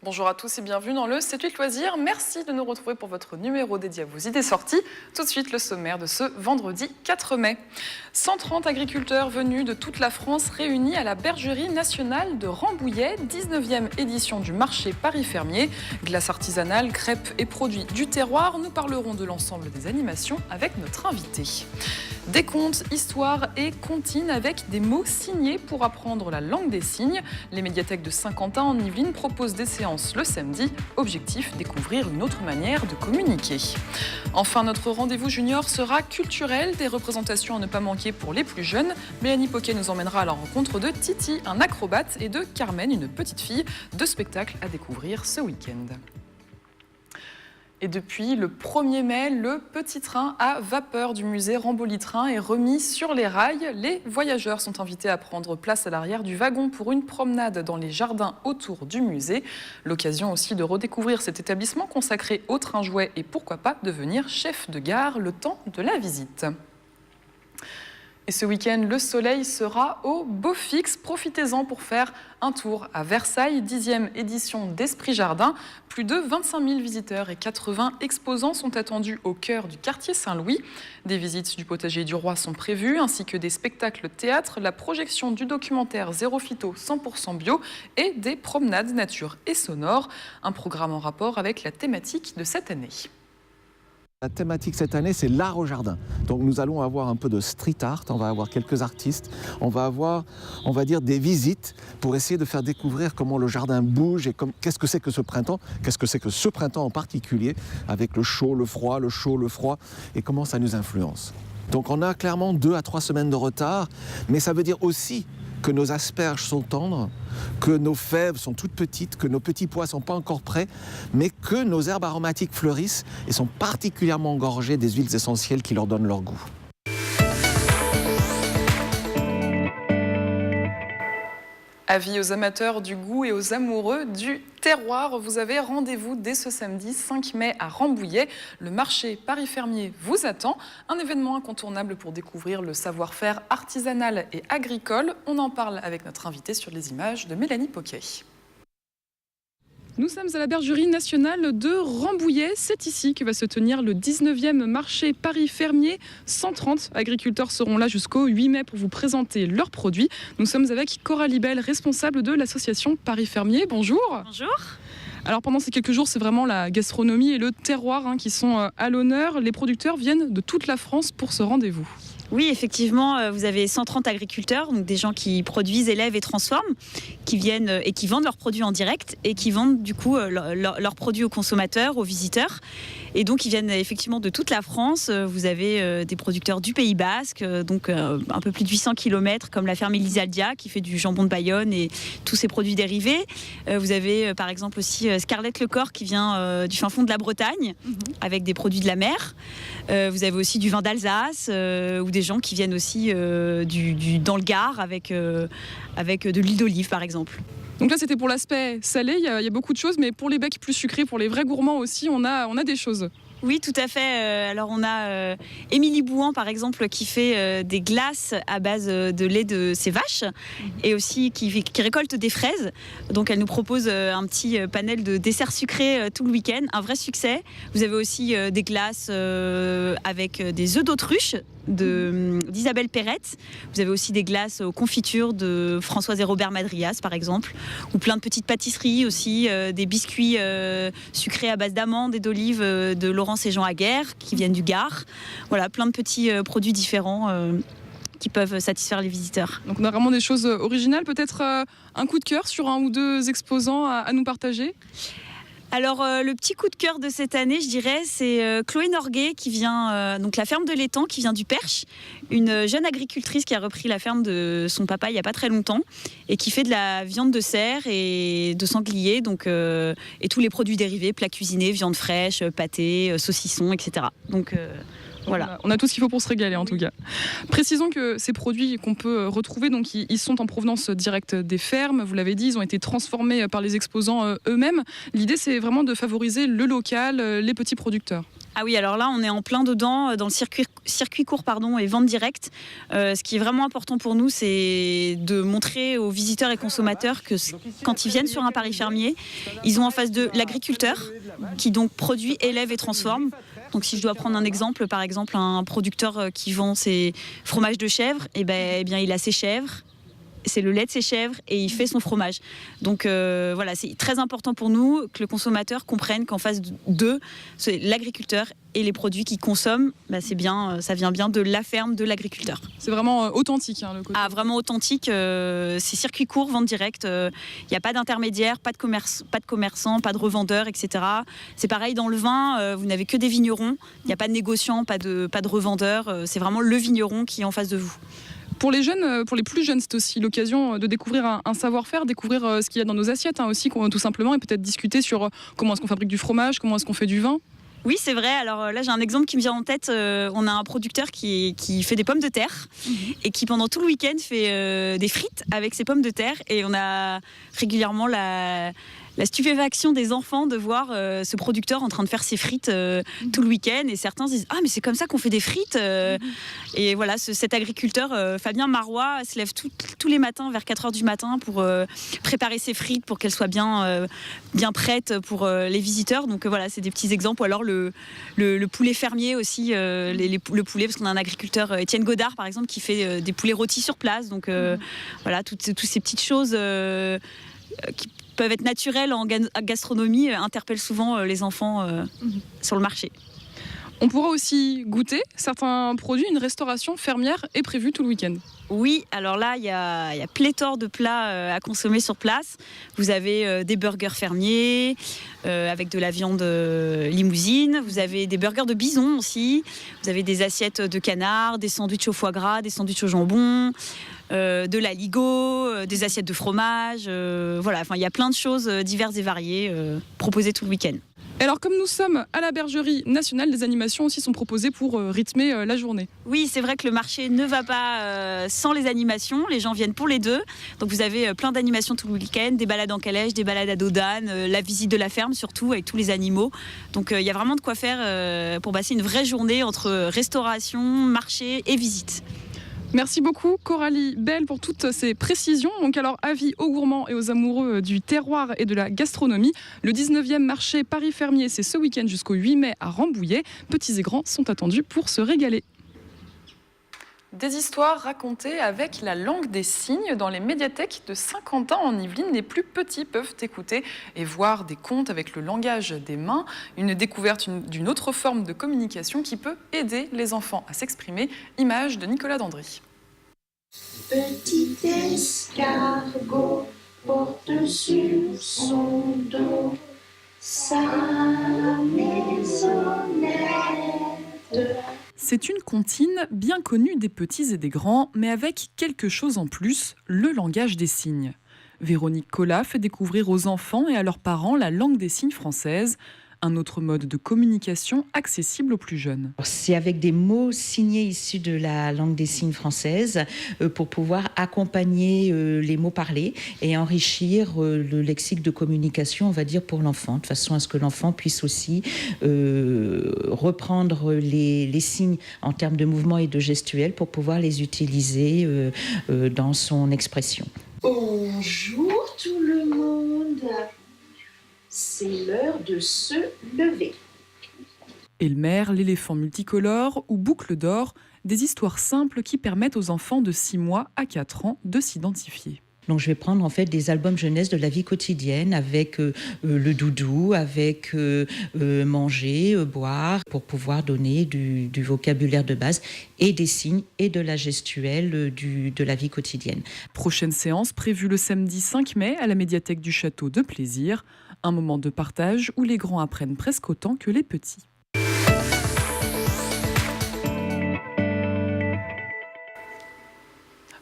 Bonjour à tous et bienvenue dans le C'est 8 Loisirs. Merci de nous retrouver pour votre numéro dédié à vos idées sorties. Tout de suite, le sommaire de ce vendredi 4 mai. 130 agriculteurs venus de toute la France réunis à la Bergerie nationale de Rambouillet, 19e édition du marché Paris Fermier. Glace artisanale, crêpes et produits du terroir. Nous parlerons de l'ensemble des animations avec notre invité. Des contes, histoires et comptines avec des mots signés pour apprendre la langue des signes. Les médiathèques de Saint-Quentin en Yvelines proposent des séances le samedi. Objectif, découvrir une autre manière de communiquer. Enfin, notre rendez-vous junior sera culturel. Des représentations à ne pas manquer pour les plus jeunes. Mélanie Poquet nous emmènera à la rencontre de Titi, un acrobate, et de Carmen, une petite fille. Deux spectacles à découvrir ce week-end. Et depuis le 1er mai, le petit train à vapeur du musée Rambouillet-Train est remis sur les rails. Les voyageurs sont invités à prendre place à l'arrière du wagon pour une promenade dans les jardins autour du musée. L'occasion aussi de redécouvrir cet établissement consacré aux trains jouets et pourquoi pas devenir chef de gare le temps de la visite. Et ce week-end, le soleil sera au beau fixe. Profitez-en pour faire un tour à Versailles, 10e édition d'Esprit Jardin. Plus de 25 000 visiteurs et 80 exposants sont attendus au cœur du quartier Saint-Louis. Des visites du potager du roi sont prévues, ainsi que des spectacles théâtre, la projection du documentaire Zéro Phyto 100% bio et des promenades nature et sonores. Un programme en rapport avec la thématique de cette année. La thématique cette année, c'est l'art au jardin. Donc nous allons avoir un peu de street art, on va avoir quelques artistes, on va avoir, on va dire, des visites pour essayer de faire découvrir comment le jardin bouge et qu'est-ce que c'est que ce printemps, qu'est-ce que c'est que ce printemps en particulier, avec le chaud, le froid, le chaud, le froid, et comment ça nous influence. Donc on a clairement 2 à 3 semaines de retard, mais ça veut dire aussi que nos asperges sont tendres, que nos fèves sont toutes petites, que nos petits pois ne sont pas encore prêts, mais que nos herbes aromatiques fleurissent et sont particulièrement gorgées des huiles essentielles qui leur donnent leur goût. Avis aux amateurs du goût et aux amoureux du terroir, vous avez rendez-vous dès ce samedi 5 mai à Rambouillet. Le marché Paris Fermier vous attend. Un événement incontournable pour découvrir le savoir-faire artisanal et agricole. On en parle avec notre invitée sur les images de Mélanie Poquet. Nous sommes à la Bergerie nationale de Rambouillet. C'est ici que va se tenir le 19e marché Paris Fermier. 130 agriculteurs seront là jusqu'au 8 mai pour vous présenter leurs produits. Nous sommes avec Coralie Bell, responsable de l'association Paris Fermier. Bonjour. Bonjour. Alors pendant ces quelques jours, c'est vraiment la gastronomie et le terroir qui sont à l'honneur. Les producteurs viennent de toute la France pour ce rendez-vous. Oui, effectivement, vous avez 130 agriculteurs, donc des gens qui produisent, élèvent et transforment, qui viennent et qui vendent leurs produits en direct et qui vendent du coup leurs produits aux consommateurs, aux visiteurs. Et donc ils viennent effectivement de toute la France. Vous avez des producteurs du Pays Basque, donc un peu plus de 800 km, comme la ferme Elisaldia qui fait du jambon de Bayonne et tous ses produits dérivés. Vous avez par exemple aussi Scarlett Lecor qui vient du fin fond de la Bretagne avec des produits de la mer. Vous avez aussi du vin d'Alsace ou des gens qui viennent aussi dans le Gard avec de l'huile d'olive par exemple. Donc là c'était pour l'aspect salé, il y a beaucoup de choses, mais pour les becs plus sucrés, pour les vrais gourmands aussi, on a des choses. Oui, tout à fait. Alors on a Émilie Bouhan par exemple qui fait des glaces à base de lait de ses vaches et aussi qui récolte des fraises. Donc elle nous propose un petit panel de desserts sucrés tout le week-end, un vrai succès. Vous avez aussi des glaces avec des œufs d'autruche d'Isabelle Perrette. Vous avez aussi des glaces aux confitures de Françoise et Robert Madrias par exemple, ou plein de petites pâtisseries aussi, des biscuits sucrés à base d'amandes et d'olives de Laurence et Jean Aguerre qui viennent du Gard. Voilà, plein de petits produits différents qui peuvent satisfaire les visiteurs. Donc on a vraiment des choses originales, peut-être un coup de cœur sur 1 ou 2 exposants à nous partager. Alors le petit coup de cœur de cette année, je dirais, c'est Chloé Norguet qui vient, donc la ferme de l'étang, qui vient du Perche, une jeune agricultrice qui a repris la ferme de son papa il n'y a pas très longtemps et qui fait de la viande de cerf et de sanglier, donc, et tous les produits dérivés, plats cuisinés, viande fraîche, pâté, saucisson, etc. Donc voilà. On a tout ce qu'il faut pour se régaler en tout cas. Précisons que ces produits qu'on peut retrouver, donc, ils sont en provenance directe des fermes. Vous l'avez dit, ils ont été transformés par les exposants eux-mêmes. L'idée, c'est vraiment de favoriser le local, les petits producteurs. Ah oui, alors là, on est en plein dedans dans le circuit court et vente directe. Ce qui est vraiment important pour nous, c'est de montrer aux visiteurs et consommateurs que quand ils viennent sur un Paris fermier, ils ont en face d'eux l'agriculteur qui donc produit, élève et transforme. Donc si je dois prendre un exemple, par exemple un producteur qui vend ses fromages de chèvre, eh bien il a ses chèvres. C'est le lait de ses chèvres et il fait son fromage. Donc voilà, c'est très important pour nous que le consommateur comprenne qu'en face d'eux, c'est l'agriculteur et les produits qu'il consomme, c'est bien, ça vient bien de la ferme de l'agriculteur. C'est vraiment authentique, le côté. Ah, vraiment authentique. C'est circuit court, vente directe. Il n'y a pas d'intermédiaire, pas de commerçants, pas de revendeurs, etc. C'est pareil dans le vin. Vous n'avez que des vignerons. Il n'y a pas de négociants, pas de revendeurs. C'est vraiment le vigneron qui est en face de vous. Pour les jeunes, pour les plus jeunes, c'est aussi l'occasion de découvrir un savoir-faire, découvrir ce qu'il y a dans nos assiettes aussi, tout simplement, et peut-être discuter sur comment est-ce qu'on fabrique du fromage, comment est-ce qu'on fait du vin. Oui, c'est vrai. Alors là, j'ai un exemple qui me vient en tête. On a un producteur qui fait des pommes de terre et qui, pendant tout le week-end, fait des frites avec ses pommes de terre. Et on a régulièrement la stupéfaction des enfants de voir ce producteur en train de faire ses frites tout le week-end. Et certains se disent « Ah, mais c'est comme ça qu'on fait des frites !» Et voilà, cet agriculteur, Fabien Marois, se lève tous les matins vers 4h du matin pour préparer ses frites, pour qu'elles soient bien prêtes pour les visiteurs. Donc voilà, c'est des petits exemples. Ou alors le poulet fermier aussi, le poulet, parce qu'on a un agriculteur, Étienne Godard par exemple, qui fait des poulets rôtis sur place. Donc voilà, toutes ces petites choses qui peuvent être naturelles en gastronomie interpellent souvent les enfants sur le marché. On pourra aussi goûter certains produits. Une restauration fermière est prévue tout le week-end. Oui, alors là, il y a pléthore de plats à consommer sur place. Vous avez des burgers fermiers avec de la viande limousine. Vous avez des burgers de bison aussi. Vous avez des assiettes de canard, des sandwichs au foie gras, des sandwichs au jambon. De la ligo, des assiettes de fromage. Voilà, il y a plein de choses diverses et variées proposées tout le week-end. Alors, comme nous sommes à la Bergerie Nationale, des animations aussi sont proposées pour rythmer la journée. Oui, c'est vrai que le marché ne va pas sans les animations. Les gens viennent pour les deux. Donc vous avez plein d'animations tout le week-end, des balades en calèche, des balades à dos d'âne, la visite de la ferme surtout avec tous les animaux. Donc il y a vraiment de quoi faire pour passer une vraie journée entre restauration, marché et visite. Merci beaucoup Coralie Belle pour toutes ces précisions. Donc alors, avis aux gourmands et aux amoureux du terroir et de la gastronomie. Le 19e marché Paris Fermier, c'est ce week-end jusqu'au 8 mai à Rambouillet. Petits et grands sont attendus pour se régaler. Des histoires racontées avec la langue des signes dans les médiathèques de Saint-Quentin en Yvelines. Les plus petits peuvent écouter et voir des contes avec le langage des mains. Une découverte d'une autre forme de communication qui peut aider les enfants à s'exprimer. Image de Nicolas Dandry. Petit escargot porte sur son dos sa maisonnette. C'est une comptine bien connue des petits et des grands, mais avec quelque chose en plus, le langage des signes. Véronique Collat fait découvrir aux enfants et à leurs parents la langue des signes française, un autre mode de communication accessible aux plus jeunes. C'est avec des mots signés issus de la langue des signes française pour pouvoir accompagner les mots parlés et enrichir le lexique de communication, on va dire, pour l'enfant, de façon à ce que l'enfant puisse aussi reprendre les signes en termes de mouvement et de gestuels pour pouvoir les utiliser dans son expression. Bonjour tout le monde. C'est l'heure de se lever. Elmer, l'éléphant multicolore ou Boucle d'or, des histoires simples qui permettent aux enfants de 6 mois à 4 ans de s'identifier. Donc je vais prendre en fait des albums jeunesse de la vie quotidienne avec le doudou, avec manger, boire, pour pouvoir donner du vocabulaire de base et des signes et de la gestuelle de la vie quotidienne. Prochaine séance prévue le samedi 5 mai à la médiathèque du Château de Plaisir. Un moment de partage où les grands apprennent presque autant que les petits.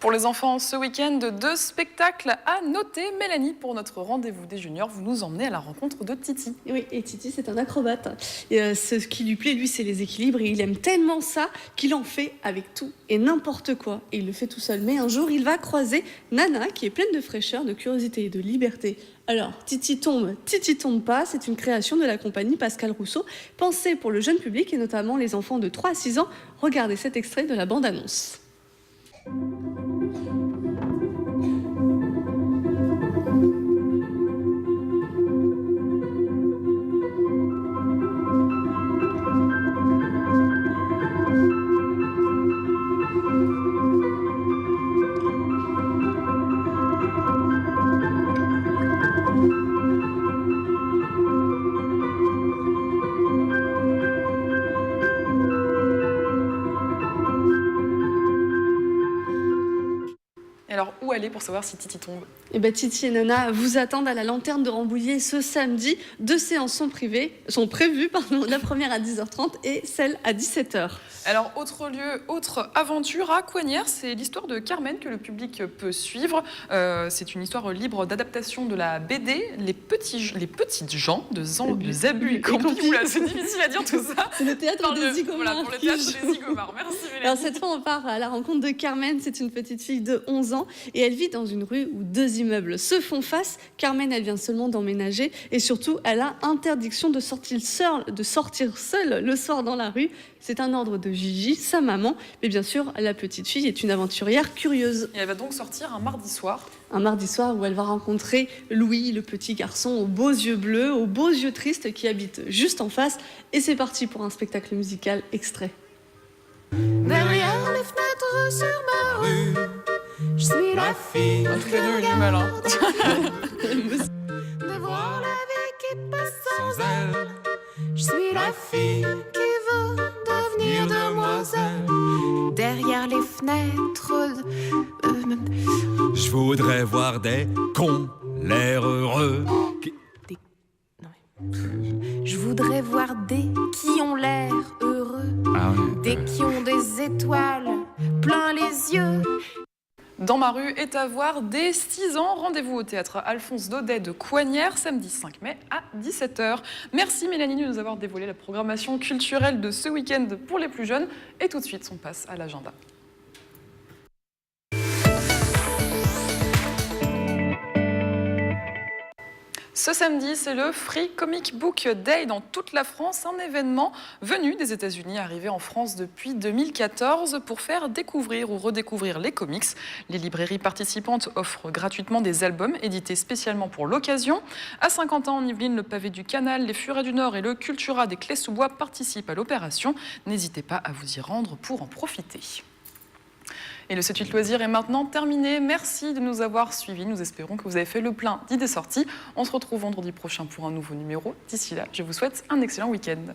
Pour Pour les enfants, ce week-end, 2 spectacles à noter. Mélanie, pour notre rendez-vous des juniors, vous nous emmenez à la rencontre de Titi. Oui, et Titi, c'est un acrobate. Et, ce qui lui plaît, lui, c'est les équilibres. Et il aime tellement ça qu'il en fait avec tout et n'importe quoi. Et il le fait tout seul. Mais un jour, il va croiser Nana, qui est pleine de fraîcheur, de curiosité et de liberté. Alors, Titi tombe pas, c'est une création de la compagnie Pascal Rousseau, pensée pour le jeune public et notamment les enfants de 3 à 6 ans. Regardez cet extrait de la bande-annonce. Alors, où aller pour savoir si Titi tombe? Et ben Titi et Nana vous attendent à la Lanterne de Rambouillet ce samedi. 2 séances sont prévues, la première à 10h30 et celle à 17h. Alors, autre lieu, autre aventure à Coignères, c'est l'histoire de Carmen que le public peut suivre. C'est une histoire libre d'adaptation de la BD Les Petites gens de Zabu et Campi. Oula, c'est difficile à dire tout ça. C'est le théâtre des Zigomards. Voilà, pour le théâtre des Zigomards. Merci Mélanie. Alors cette fois, on part à la rencontre de Carmen. C'est une petite fille de 11 ans et elle vit dans une rue où 2 immeubles se font face. Carmen, elle vient seulement d'emménager et surtout, elle a interdiction de sortir seule le soir dans la rue. C'est un ordre de Gigi, sa maman. Mais bien sûr, la petite fille est une aventurière curieuse. Et elle va donc sortir un mardi soir. Un mardi soir où elle va rencontrer Louis, le petit garçon aux beaux yeux bleus, aux beaux yeux tristes qui habite juste en face. Et c'est parti pour un spectacle musical extrait. Derrière les fenêtres sur ma rue, je suis la fille Toutes les deux, une du mal. Hein. de voir la vie qui passe sans elle. Je suis la fille qui veut devenir demoiselle. Derrière les fenêtres, je voudrais voir des cons, l'air heureux. je voudrais voir des qui ont l'air heureux, des qui ont des étoiles plein les yeux. Dans ma rue est à voir dès 6 ans. Rendez-vous au théâtre Alphonse Daudet de Coignères, samedi 5 mai à 17h. Merci Mélanie de nous avoir dévoilé la programmation culturelle de ce week-end pour les plus jeunes. Et tout de suite, on passe à l'agenda. Ce samedi, c'est le Free Comic Book Day dans toute la France, un événement venu des États-Unis, arrivé en France depuis 2014 pour faire découvrir ou redécouvrir les comics. Les librairies participantes offrent gratuitement des albums édités spécialement pour l'occasion. À Saint-Quentin, en Yvelines, le Pavé du Canal, les Furets du Nord et le Cultura des Clés-sous-Bois participent à l'opération. N'hésitez pas à vous y rendre pour en profiter. Et le 7-8 loisirs est maintenant terminé. Merci de nous avoir suivis. Nous espérons que vous avez fait le plein d'idées sorties. On se retrouve vendredi prochain pour un nouveau numéro. D'ici là, je vous souhaite un excellent week-end.